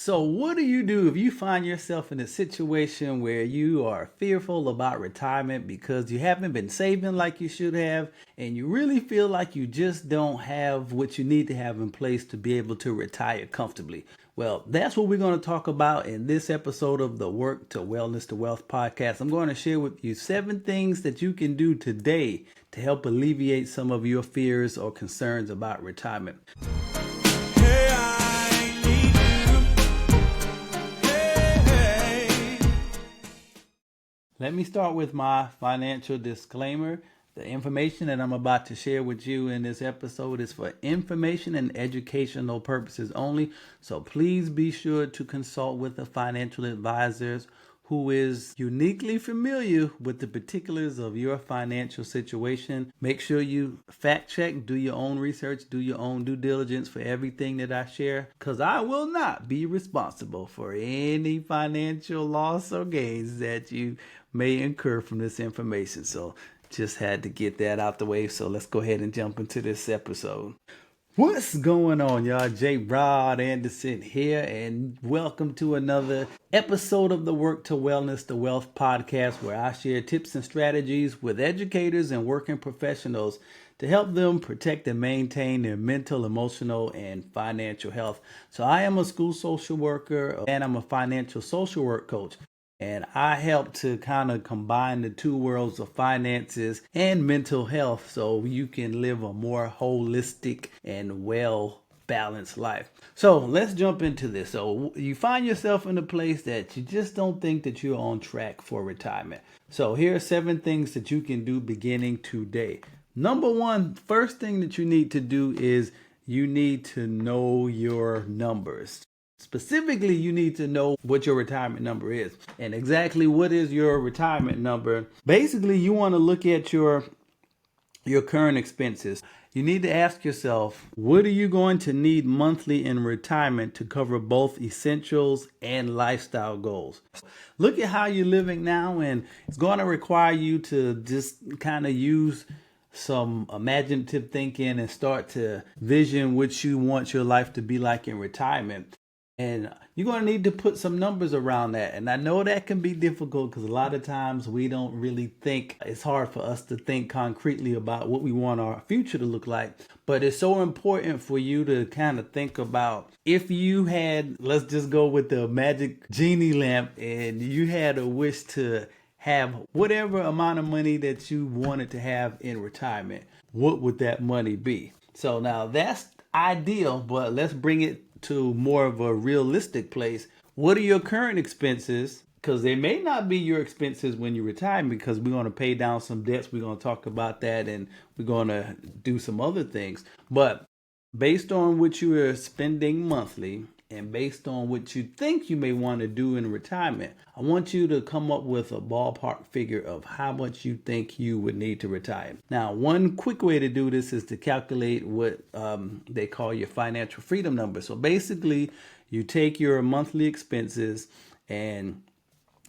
So, what do you do if you find yourself in a situation where you are fearful about retirement because you haven't been saving like you should have, and you really feel like you just don't have what you need to have in place to be able to retire comfortably? Well, that's what we're going to talk about in this episode of the Work to Wellness to Wealth podcast. I'm going to share with you 7 things that you can do today to help alleviate some of your fears or concerns about retirement. Let me start with my financial disclaimer. The information that I'm about to share with you in this episode is for information and educational purposes only. So please be sure to consult with a financial advisor who is uniquely familiar with the particulars of your financial situation. Make sure you fact check, do your own research, do your own due diligence for everything that I share, because I will not be responsible for any financial loss or gains that you may incur from this information. So just had to get that out the way. So let's go ahead and jump into this episode. What's going on, y'all? Jarod Anderson here, and welcome to another episode of the Work to Wellness to Wealth podcast, where I share tips and strategies with educators and working professionals to help them protect and maintain their mental, emotional, and financial health. So I am a school social worker and I'm a financial social work coach. And I help to kind of combine the two worlds of finances and mental health so you can live a more holistic and well balanced life. So let's jump into this. So you find yourself in a place that you just don't think that you're on track for retirement. So here are 7 things that you can do beginning today. Number 1, first thing that you need to do is you need to know your numbers. Specifically, you need to know what your retirement number is. And exactly what is your retirement number? Basically, you want to look at your current expenses. You need to ask yourself, what are you going to need monthly in retirement to cover both essentials and lifestyle goals? Look at how you're living now, and it's going to require you to just kind of use some imaginative thinking and start to vision what you want your life to be like in retirement. And you're going to need to put some numbers around that. And I know that can be difficult because a lot of times we don't really think, it's hard for us to think concretely about what we want our future to look like. But it's so important for you to kind of think about if you had, let's just go with the magic genie lamp, and you had a wish to have whatever amount of money that you wanted to have in retirement, what would that money be? So now that's ideal, but let's bring it to more of a realistic place. What are your current expenses? Because they may not be your expenses when you retire, because we're going to pay down some debts. We're going to talk about that, and we're going to do some other things. But based on what you are spending monthly and based on what you think you may want to do in retirement, I want you to come up with a ballpark figure of how much you think you would need to retire. Now, one quick way to do this is to calculate what they call your financial freedom number. So basically, you take your monthly expenses and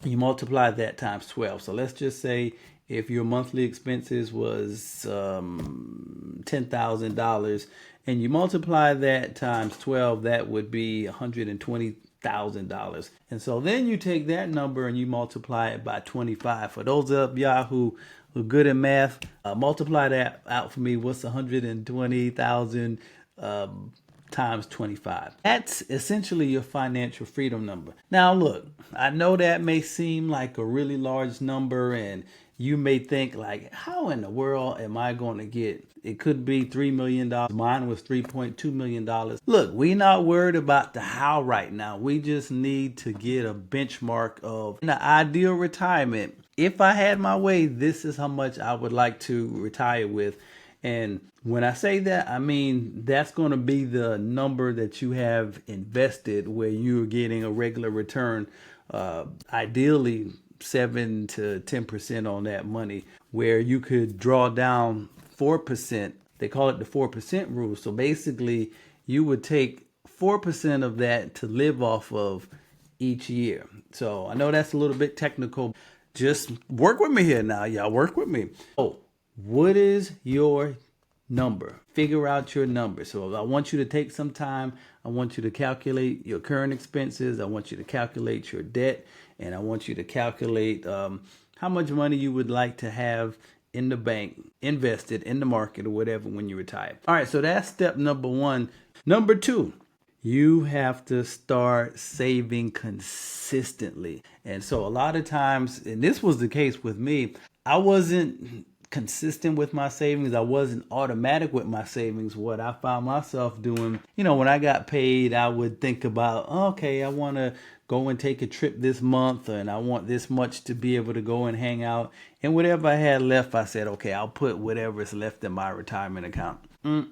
you multiply that times 12. So let's just say if your monthly expenses was $10,000 and you multiply that times 12, that would be $120,000. And so then you take that number and you multiply it by 25. For those of y'all who are good at math, multiply that out for me. What's 120,000 times 25? That's essentially your financial freedom number. Now look, I know that may seem like a really large number, and you may think like, how in the world am I going to get? It could be $3 million. Mine was $3.2 million. Look, we're not worried about the how right now. We just need to get a benchmark of the ideal retirement. If I had my way, this is how much I would like to retire with. And when I say that, I mean that's going to be the number that you have invested where you're getting a regular return, ideally 7 to 10% on that money, where you could draw down 4%. They call it the 4% rule. So basically, you would take 4% of that to live off of each year. So I know that's a little bit technical. Just work with me here now, y'all. Work with me. Oh, what is your number. Figure out your number. So I want you to take some time. I want you to calculate your current expenses. I want you to calculate your debt. And I want you to calculate how much money you would like to have in the bank, invested in the market or whatever when you retire. All right, so that's step number one. Number two, you have to start saving consistently. And so a lot of times, and this was the case with me, I wasn't consistent with my savings. I wasn't automatic with my savings. What I found myself doing, when I got paid, I would think about, okay, I want to go and take a trip this month, and I want this much to be able to go and hang out. And whatever I had left, I said, okay, I'll put whatever is left in my retirement account. No.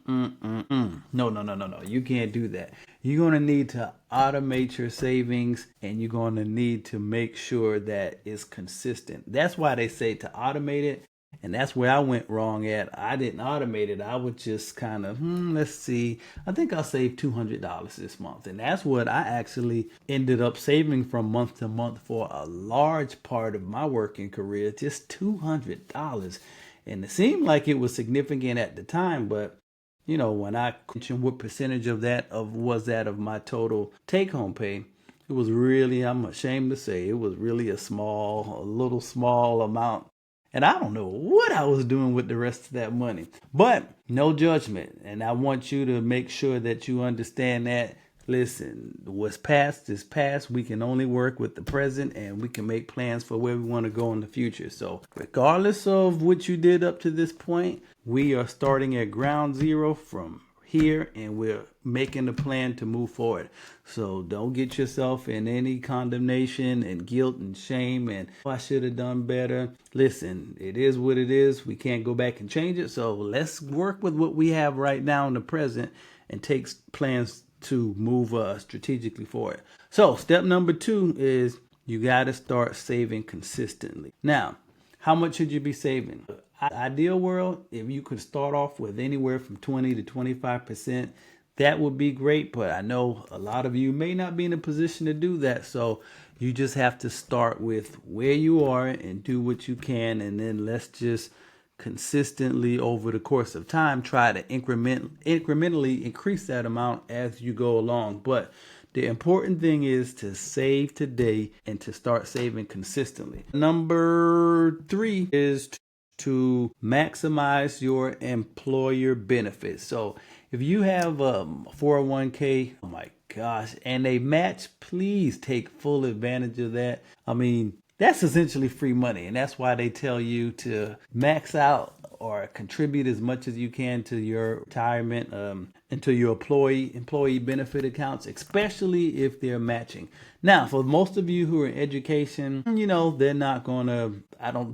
You can't do that. You're going to need to automate your savings, and you're going to need to make sure that it's consistent. That's why they say to automate it. And that's where I went wrong at. I didn't automate it. I would just kind of, let's see. I think I'll save $200 this month. And that's what I actually ended up saving from month to month for a large part of my working career, just $200. And it seemed like it was significant at the time, but when I mentioned what percentage of that was that of my total take-home pay, it was really, I'm ashamed to say, it was really a little small amount. And I don't know what I was doing with the rest of that money, but no judgment. And I want you to make sure that you understand that, listen, what's past is past. We can only work with the present, and we can make plans for where we want to go in the future. So regardless of what you did up to this point, we are starting at ground zero from here, and we're making a plan to move forward. So don't get yourself in any condemnation and guilt and shame and I should have done better. Listen, it is what it is. We can't go back and change it. So let's work with what we have right now in the present and take plans to move strategically forward. So step number two is you got to start saving consistently. Now, how much should you be saving? Ideal world, if you could start off with anywhere from 20 to 25%, that would be great. But I know a lot of you may not be in a position to do that. So you just have to start with where you are and do what you can. And then let's just consistently over the course of time, try to incrementally increase that amount as you go along. But the important thing is to save today and to start saving consistently. Number three is to maximize your employer benefits. So if you have a 401k, oh my gosh, and they match, please take full advantage of that. I mean, that's essentially free money, and that's why they tell you to max out or contribute as much as you can to your retirement and to your employee benefit accounts, especially if they're matching. Now, for most of you who are in education, they're not gonna.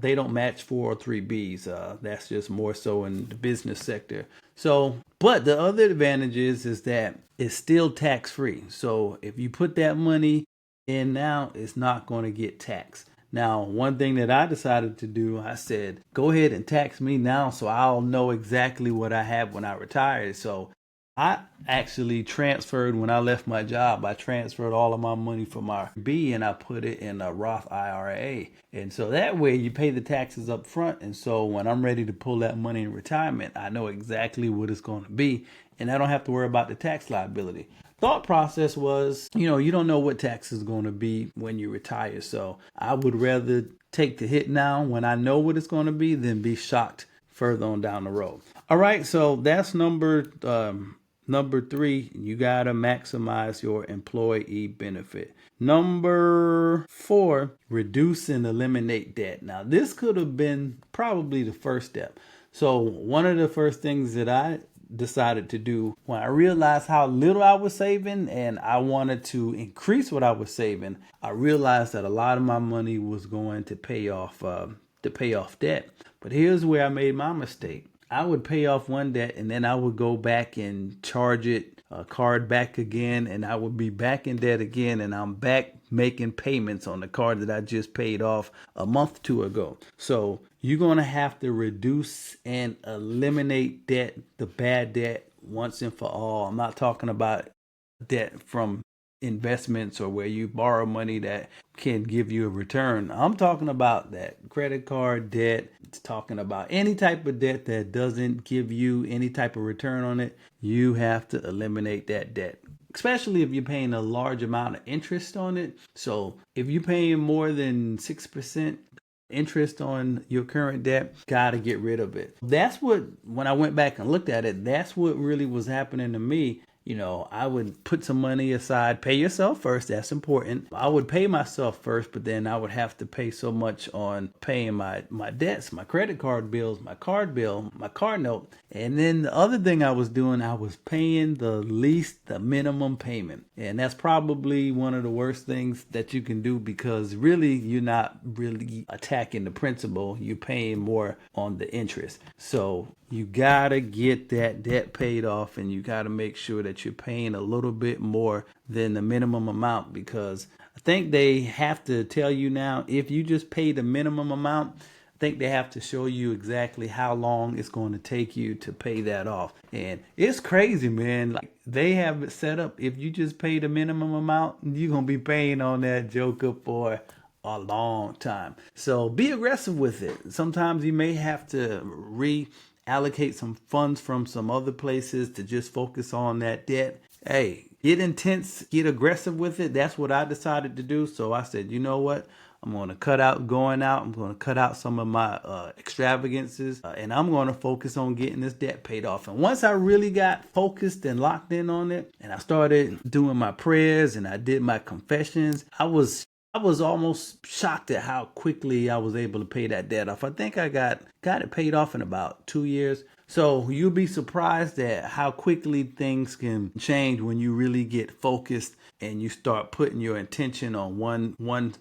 They don't match 403Bs. That's just more so in the business sector. So, but the other advantage is that it's still tax free. So if you put that money in now, it's not going to get taxed. Now, one thing that I decided to do, I said, go ahead and tax me now so I'll know exactly what I have when I retired. So I actually transferred, when I left my job, I transferred all of my money from my B and I put it in a Roth IRA. And so that way you pay the taxes up front. And so when I'm ready to pull that money in retirement, I know exactly what it's going to be. And I don't have to worry about the tax liability. Thought process was, you don't know what tax is going to be when you retire. So I would rather take the hit now when I know what it's going to be than be shocked further on down the road. All right. So that's number three. You got to maximize your employee benefit. Number four, reduce and eliminate debt. Now, this could have been probably the first step. So one of the first things that I decided to do when I realized how little I was saving and I wanted to increase what I was saving, I realized that a lot of my money was going to pay off debt. But here's where I made my mistake. I would pay off one debt and then I would go back and charge it card back again, and I would be back in debt again, and I'm back making payments on the card that I just paid off a month or two ago. So you're going to have to reduce and eliminate debt, the bad debt, once and for all. I'm not talking about debt from investments or where you borrow money that can give you a return. I'm talking about that credit card debt. It's talking about any type of debt that doesn't give you any type of return on it. You have to eliminate that debt, especially if you're paying a large amount of interest on it. So if you're paying more than 6% interest on your current debt, gotta get rid of it. That's what, when I went back and looked at it, that's what really was happening to me. I would put some money aside, pay yourself first. That's important. I would pay myself first, but then I would have to pay so much on paying my debts, my credit card bills, my card bill, my car note. And then the other thing I was doing, I was paying the minimum payment. And that's probably one of the worst things that you can do, because really you're not really attacking the principal. You're paying more on the interest. So you gotta get that debt paid off, and you gotta make sure that you're paying a little bit more than the minimum amount, because I think they have to tell you now, if you just pay the minimum amount, I think they have to show you exactly how long it's going to take you to pay that off. And it's crazy, man. Like, they have it set up, if you just pay the minimum amount, you're going to be paying on that joker for a long time. So be aggressive with it. Sometimes you may have to reallocate some funds from some other places to just focus on that debt. Hey, get intense, get aggressive with it. That's what I decided to do. So I said, you know what? I'm going to cut out going out. I'm going to cut out some of my extravagances, and I'm going to focus on getting this debt paid off. And once I really got focused and locked in on it, and I started doing my prayers and I did my confessions, I was almost shocked at how quickly I was able to pay that debt off. I think I got it paid off in about 2 years. So you'll be surprised at how quickly things can change when you really get focused and you start putting your intention on one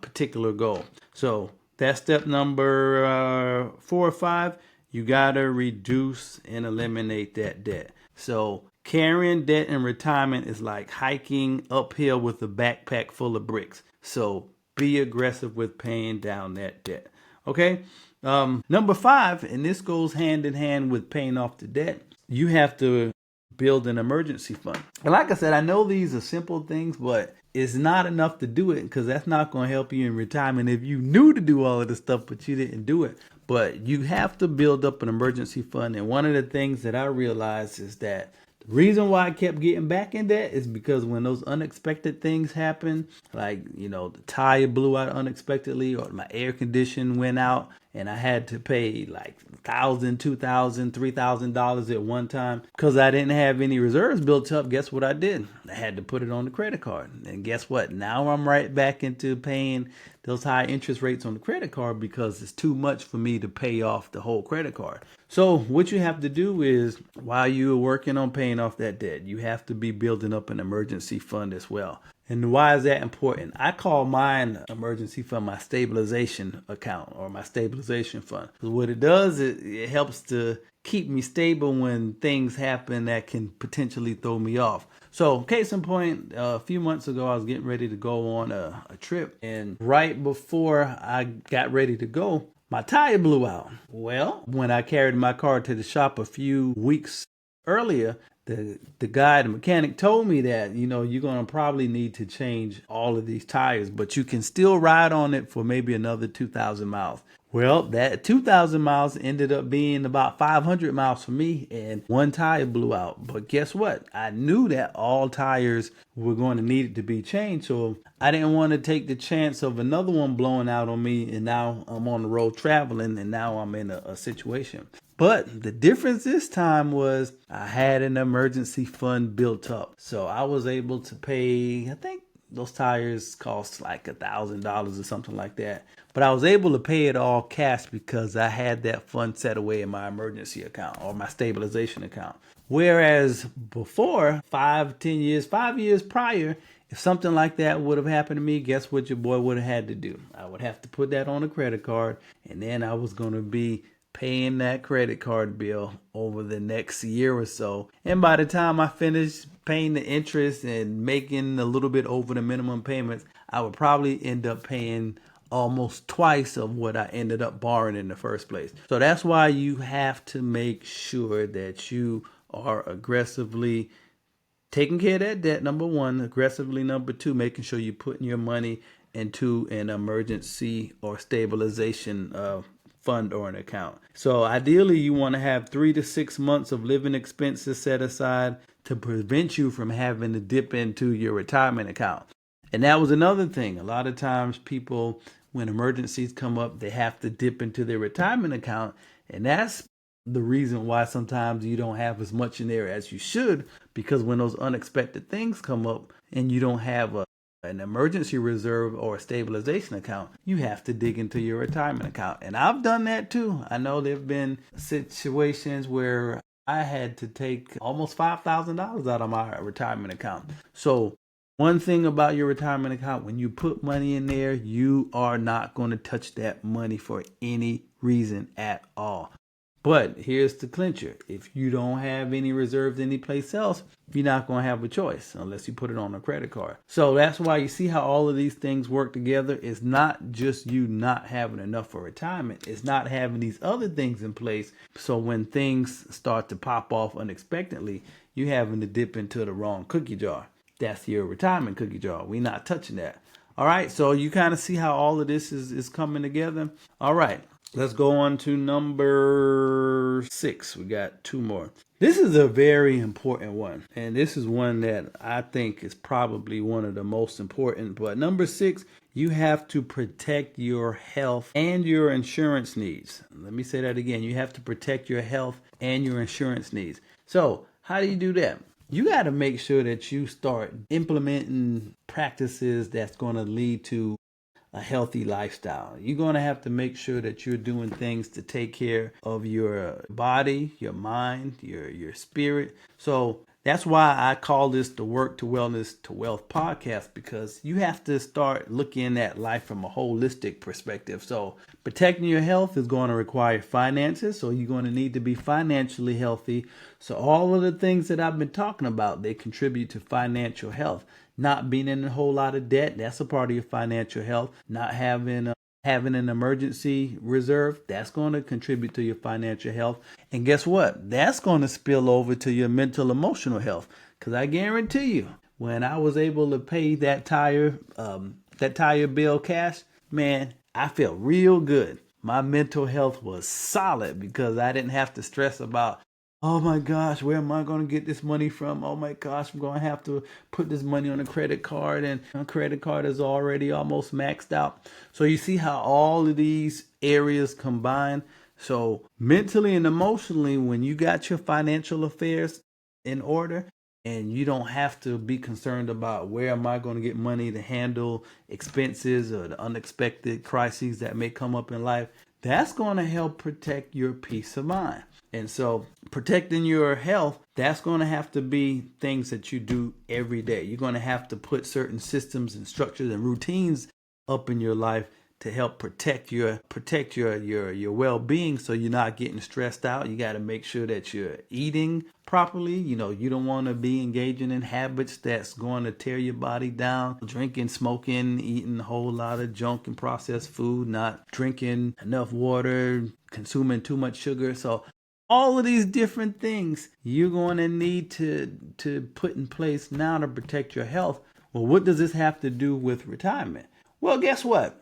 particular goal. So that's step number 4 or 5. You gotta reduce and eliminate that debt. So carrying debt in retirement is like hiking uphill with a backpack full of bricks. So be aggressive with paying down that debt. Okay. Number 5, and this goes hand in hand with paying off the debt, you have to build an emergency fund. And like I said, I know these are simple things, but it's not enough to do it, because that's not going to help you in retirement if you knew to do all of this stuff, but you didn't do it. But you have to build up an emergency fund. And one of the things that I realized is that the reason why I kept getting back in debt is because when those unexpected things happen, like, the tire blew out unexpectedly, or my air condition went out, and I had to pay like $1,000, $2,000, $3,000 at one time because I didn't have any reserves built up. Guess what I did? I had to put it on the credit card. And guess what? Now I'm right back into paying those high interest rates on the credit card because it's too much for me to pay off the whole credit card. So what you have to do is, while you're working on paying off that debt, you have to be building up an emergency fund as well. And why is that important? I call mine emergency fund my stabilization account, or my stabilization fund. What it does is it helps to keep me stable when things happen that can potentially throw me off. So case in point, a few months ago, I was getting ready to go on a trip. And right before I got ready to go, my tire blew out. Well, when I carried my car to the shop a few weeks earlier, the guy, the mechanic, told me that, you're going to probably need to change all of these tires, but you can still ride on it for maybe another 2,000 miles. Well, that 2,000 miles ended up being about 500 miles for me, and one tire blew out. But guess what? I knew that all tires were going to need to be changed, so I didn't want to take the chance of another one blowing out on me, and now I'm on the road traveling, and now I'm in a situation. But the difference this time was I had an emergency fund built up. So I was able to pay, I think those tires cost like $1,000 or something like that. But I was able to pay it all cash because I had that fund set away in my emergency account, or my stabilization account. Whereas before, 5 years prior, if something like that would have happened to me, guess what your boy would have had to do? I would have to put that on a credit card, and then I was going to be paying that credit card bill over the next year or so. And by the time I finished paying the interest and making a little bit over the minimum payments, I would probably end up paying almost twice of what I ended up borrowing in the first place. So that's why you have to make sure that you are aggressively taking care of that debt, number one, aggressively, number two, making sure you're putting your money into an emergency or stabilization fund or an account. So ideally, you want to have 3 to 6 months of living expenses set aside to prevent you from having to dip into your retirement account. And that was another thing. A lot of times people, when emergencies come up, they have to dip into their retirement account. And that's the reason why sometimes you don't have as much in there as you should, because when those unexpected things come up and you don't have an emergency reserve or a stabilization account, you have to dig into your retirement account. And I've done that too. I know there have been situations where I had to take almost $5,000 out of my retirement account. So one thing about your retirement account, when you put money in there, you are not going to touch that money for any reason at all. But here's the clincher. If you don't have any reserves anyplace else, you're not going to have a choice unless you put it on a credit card. So that's why you see how all of these things work together. It's not just you not having enough for retirement. It's not having these other things in place. So when things start to pop off unexpectedly, you having to dip into the wrong cookie jar. That's your retirement cookie jar. We're not touching that. All right. So you kind of see how all of this is coming together. All right. Let's go on to number 6. We got 2 more. This is a very important one. And this is one that I think is probably one of the most important. But number 6, you have to protect your health and your insurance needs. Let me say that again. You have to protect your health and your insurance needs. So how do you do that? You got to make sure that you start implementing practices that's going to lead to a healthy lifestyle. You're going to have to make sure that you're doing things to take care of your body, your mind, your spirit. So that's why I call this the Work to Wellness to Wealth podcast, because you have to start looking at life from a holistic perspective. So protecting your health is going to require finances. So you're going to need to be financially healthy. So all of the things that I've been talking about, they contribute to financial health. Not being in a whole lot of debt, that's a part of your financial health. Not having an emergency reserve, that's going to contribute to your financial health. And guess what? That's going to spill over to your mental emotional health. Because I guarantee you, when I was able to pay that tire bill cash, man, I felt real good. My mental health was solid because I didn't have to stress about, oh my gosh, where am I going to get this money from? Oh my gosh, I'm going to have to put this money on a credit card, and my credit card is already almost maxed out. So you see how all of these areas combine. So mentally and emotionally, when you got your financial affairs in order, and you don't have to be concerned about where am I going to get money to handle expenses or the unexpected crises that may come up in life, that's going to help protect your peace of mind. And so protecting your health, that's going to have to be things that you do every day. You're going to have to put certain systems and structures and routines up in your life to help protect your well-being, so you're not getting stressed out. You got to make sure that you're eating properly. You don't want to be engaging in habits that's going to tear your body down. Drinking, smoking, eating a whole lot of junk and processed food, not drinking enough water, consuming too much sugar. So all of these different things you're going to need to put in place now to protect your health. Well, what does this have to do with retirement? Well, guess what?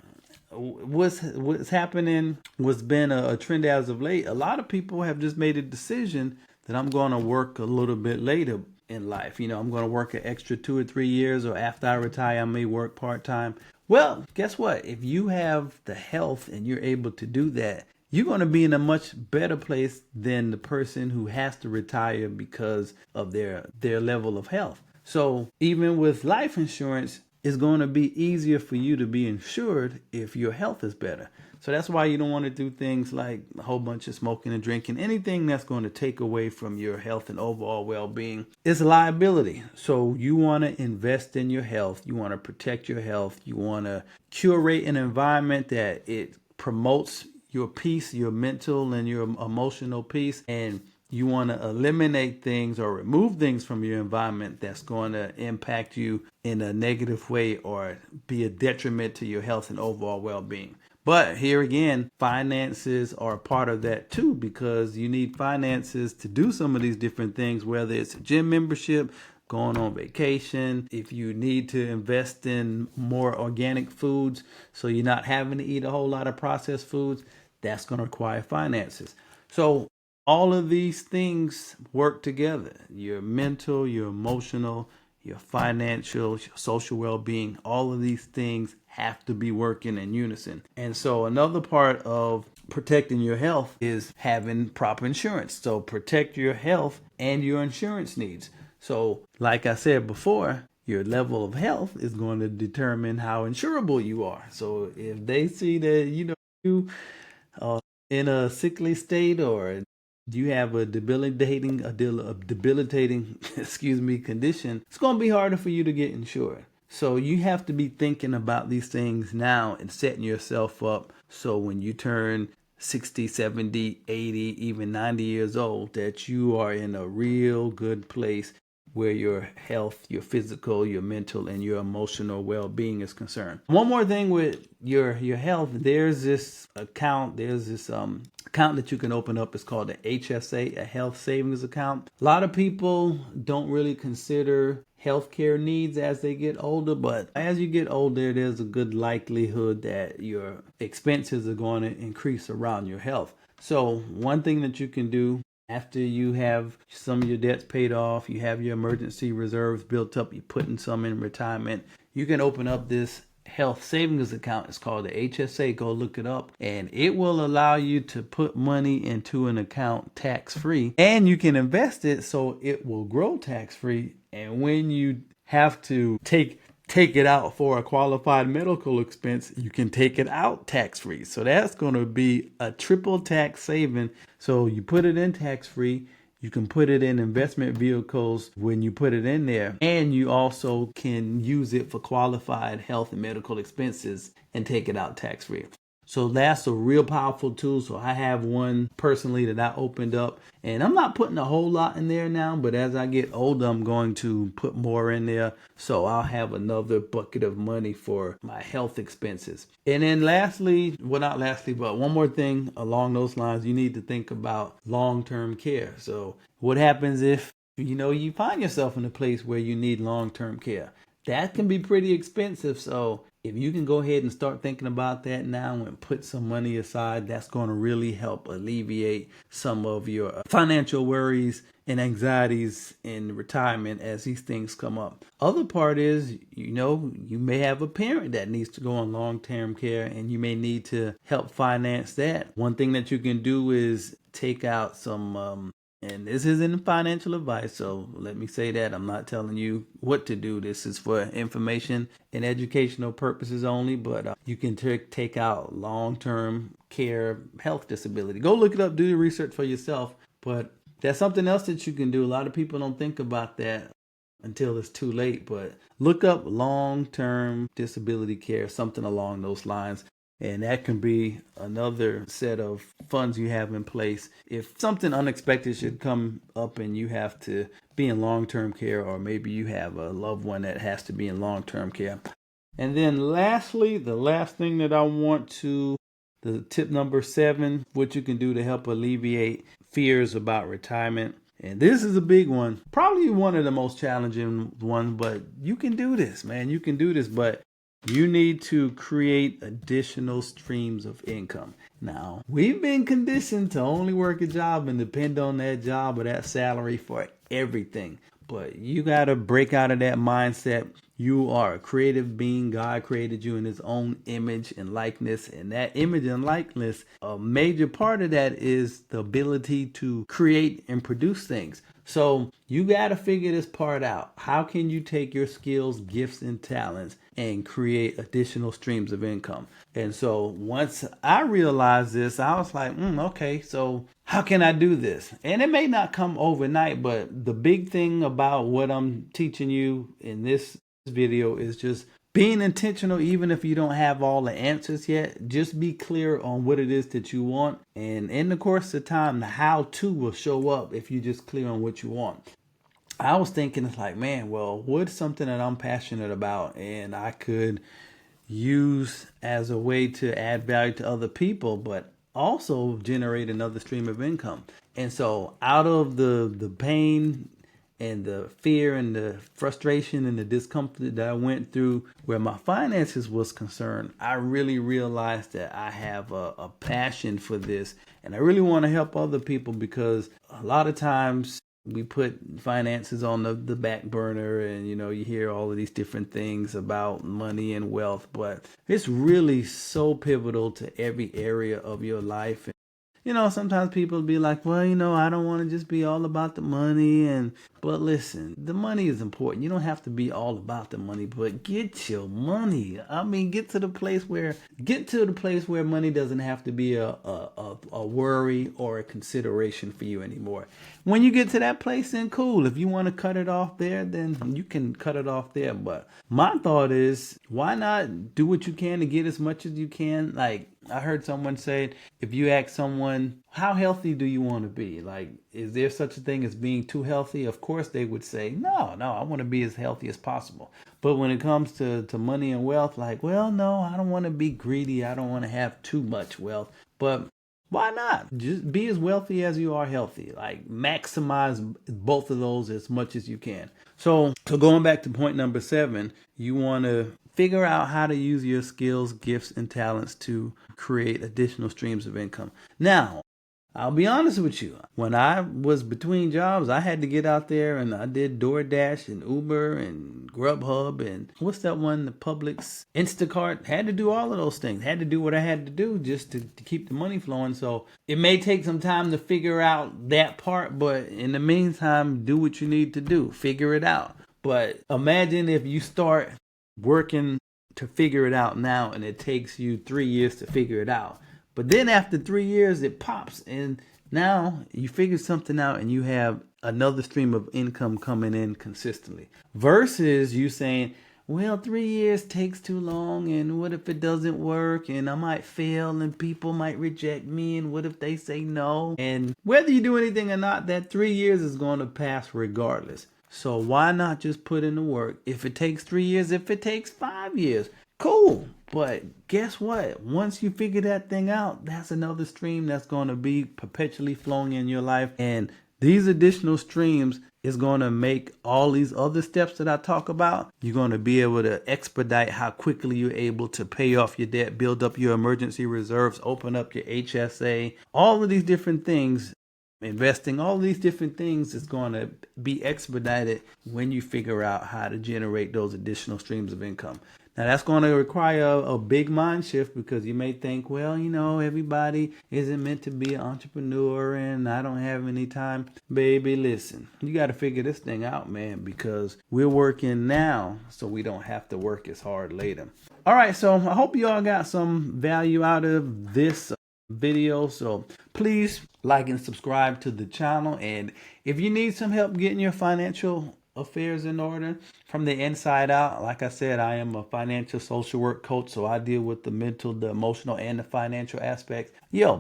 What's happening, what's been a trend as of late, a lot of people have just made a decision that I'm going to work a little bit later in life. I'm going to work an extra 2 or 3 years, or after I retire, I may work part-time. Well, guess what? If you have the health and you're able to do that, you're going to be in a much better place than the person who has to retire because of their level of health. So even with life insurance, it's going to be easier for you to be insured if your health is better. So that's why you don't want to do things like a whole bunch of smoking and drinking. Anything that's going to take away from your health and overall well-being is a liability. So you want to invest in your health. You want to protect your health. You want to curate an environment that it promotes your peace, your mental and your emotional peace, and you want to eliminate things or remove things from your environment that's going to impact you in a negative way or be a detriment to your health and overall well-being. But here again, finances are a part of that too, because you need finances to do some of these different things, whether it's a gym membership, going on vacation, if you need to invest in more organic foods so you're not having to eat a whole lot of processed foods, that's going to require finances. So all of these things work together. Your mental, your emotional, your financial, your social well-being, all of these things have to be working in unison. And so another part of protecting your health is having proper insurance. So protect your health and your insurance needs. So like I said before, your level of health is going to determine how insurable you are. So if they see that you uh, in a sickly state, or you have a debilitating excuse me, condition, it's going to be harder for you to get insured. So you have to be thinking about these things now and setting yourself up so when you turn 60, 70, 80, even 90 years old, that you are in a real good place where your health, your physical, your mental, and your emotional well-being is concerned. One more thing with your health, there's this account that you can open up. It's called the HSA, a health savings account. A lot of people don't really consider healthcare needs as they get older, but as you get older, there's a good likelihood that your expenses are going to increase around your health. So one thing that you can do after you have some of your debts paid off, you have your emergency reserves built up, you're putting some in retirement, you can open up this health savings account. It's called the HSA. Go look it up, and it will allow you to put money into an account tax free, and you can invest it so it will grow tax free. And when you have to take it out for a qualified medical expense, you can take it out tax free. So that's going to be a triple tax saving. So you put it in tax free. You can put it in investment vehicles when you put it in there. And you also can use it for qualified health and medical expenses and take it out tax free. So that's a real powerful tool. So I have one personally that I opened up, and I'm not putting a whole lot in there now, but as I get older, I'm going to put more in there. So I'll have another bucket of money for my health expenses. And then lastly, well, not lastly, but one more thing along those lines, you need to think about long-term care. So what happens if, you find yourself in a place where you need long-term care? That can be pretty expensive. So if you can go ahead and start thinking about that now and put some money aside, that's going to really help alleviate some of your financial worries and anxieties in retirement as these things come up. Other part is, you may have a parent that needs to go on long-term care, and you may need to help finance that. One thing that you can do is take out some and this isn't financial advice, so let me say that. I'm not telling you what to do. This is for information and educational purposes only, but you can take out long-term care health disability. Go look it up, do your research for yourself, but that's something else that you can do. A lot of people don't think about that until it's too late, but look up long-term disability care, something along those lines. And that can be another set of funds you have in place if something unexpected should come up and you have to be in long-term care, or maybe you have a loved one that has to be in long-term care. And then lastly, the last thing that I want to, the tip number 7, what you can do to help alleviate fears about retirement. And this is a big one, probably one of the most challenging ones, but you can do this, man. You can do this, but you need to create additional streams of income. Now, we've been conditioned to only work a job and depend on that job or that salary for everything. But you got to break out of that mindset. You are a creative being. God created you in his own image and likeness. And that image and likeness, a major part of that is the ability to create and produce things. So you got to figure this part out. How can you take your skills, gifts, and talents and create additional streams of income? And so once I realized this, I was like, okay, so how can I do this? And it may not come overnight, but the big thing about what I'm teaching you in this video is just being intentional. Even if you don't have all the answers yet, just be clear on what it is that you want. And in the course of time, the how-to will show up if you just clear on what you want. I was thinking, it's like, man, well, what's something that I'm passionate about and I could use as a way to add value to other people, but also generate another stream of income? And so out of the pain and the fear and the frustration and the discomfort that I went through where my finances was concerned, I really realized that I have a passion for this, and I really want to help other people, because a lot of times we put finances on the back burner, and you hear all of these different things about money and wealth, but it's really so pivotal to every area of your life. Sometimes people be like, well, I don't want to just be all about the money. But listen, the money is important. You don't have to be all about the money, but get your money. I mean, get to the place where money doesn't have to be a worry or a consideration for you anymore. When you get to that place, then cool. If you want to cut it off there, then you can cut it off there. But my thought is, why not do what you can to get as much as you can? Like, I heard someone say, if you ask someone, how healthy do you want to be? Like, is there such a thing as being too healthy? Of course they would say, no, I want to be as healthy as possible. But when it comes to money and wealth, like, well, no, I don't want to be greedy. I don't want to have too much wealth. But why not? Just be as wealthy as you are healthy. Like, maximize both of those as much as you can. So going back to point number 7, you want to figure out how to use your skills, gifts, and talents to create additional streams of income. Now, I'll be honest with you. When I was between jobs, I had to get out there, and I did DoorDash and Uber and Grubhub and what's that one, the Publix, Instacart. Had to do all of those things. Had to do what I had to do just to keep the money flowing. So it may take some time to figure out that part, but in the meantime, do what you need to do. Figure it out. But imagine if you start working to figure it out now, and it takes you 3 years to figure it out. But then after 3 years, it pops, and now you figure something out, and you have another stream of income coming in consistently. Versus you saying, well, 3 years takes too long, and what if it doesn't work, and I might fail, and people might reject me, and what if they say no? And whether you do anything or not, that 3 years is going to pass regardless. So why not just put in the work? If it takes 3 years, if it takes 5 years, cool. But guess what? Once you figure that thing out, that's another stream that's going to be perpetually flowing in your life. And these additional streams is going to make all these other steps that I talk about. You're going to be able to expedite how quickly you're able to pay off your debt, build up your emergency reserves, open up your HSA, all of these different things. Investing, all these different things is going to be expedited when you figure out how to generate those additional streams of income. Now, that's going to require a big mind shift, because you may think, well, everybody isn't meant to be an entrepreneur and I don't have any time. Baby, listen, you got to figure this thing out, man, because we're working now so we don't have to work as hard later. All right, so I hope you all got some value out of this video. So please like and subscribe to the channel. And if you need some help getting your financial affairs in order from the inside out, like I said, I am a financial social work coach, so I deal with the mental, the emotional, and the financial aspects.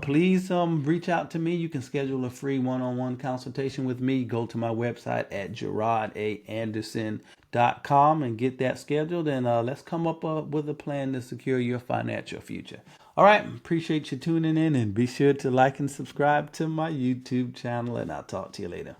Please reach out to me. You can schedule a free one-on-one consultation with me. Go to my website at JarodAnderson.com and get that scheduled, and let's come up with a plan to secure your financial future. All right, appreciate you tuning in, and be sure to like and subscribe to my YouTube channel, and I'll talk to you later.